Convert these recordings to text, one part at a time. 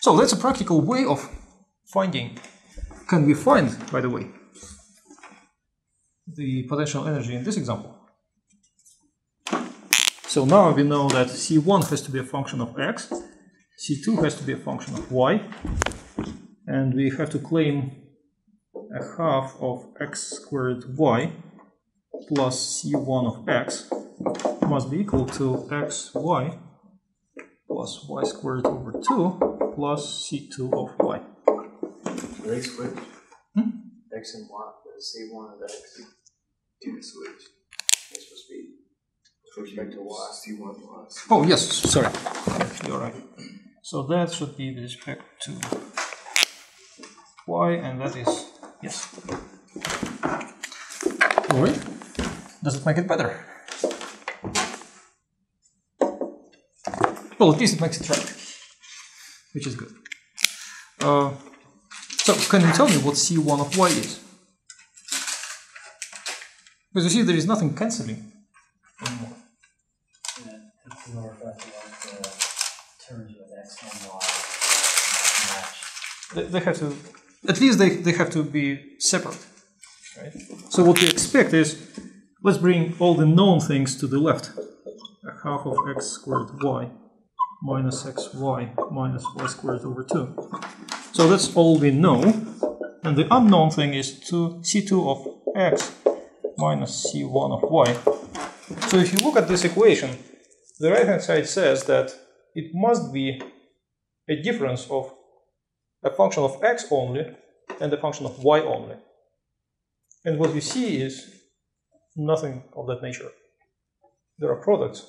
So that's a practical way of finding. Can we find, by the way, the potential energy in this example? So now we know that C1 has to be a function of x, C2 has to be a function of y, and we have to claim a half of x squared y plus C1 of x must be equal to xy plus y squared over 2 plus C2 of y. Are they switched? X and y, the C1 of x. Do switch. It's supposed to be with respect to y. C1 plus. Oh, yes, sorry. You're right. So that should be with respect to y, and that is, yes. Alright. Does it make it better? Well, at least it makes it right, which is good. So, can you tell me what C1 of y is? Because you see, there is nothing cancelling anymore. Yeah, it's more effective of the terms with x and y match. They have to, at least they have to be separate, right? So what we expect is, let's bring all the known things to the left. A half of x squared y minus xy minus y squared over 2. So that's all we know. And the unknown thing is C2 of x minus C1 of y. So if you look at this equation, the right-hand side says that it must be a difference of a function of x only and a function of y only. And what we see is nothing of that nature. There are products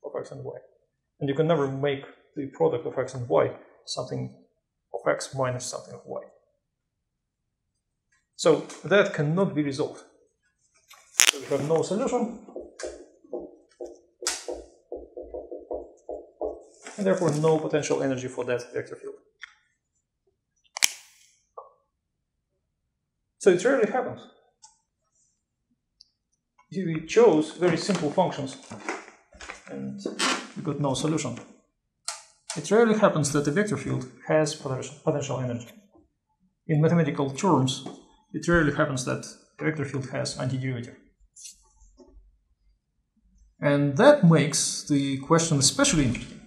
of x and y. And you can never make the product of x and y something of x minus something of y. So that cannot be resolved. So we have no solution, and therefore no potential energy for that vector field. So it rarely happens. We chose very simple functions and we got no solution. It rarely happens that a vector field has potential energy. In mathematical terms, it rarely happens that a vector field has antiderivative. And that makes the question especially interesting.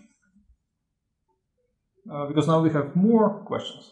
Because now we have more questions.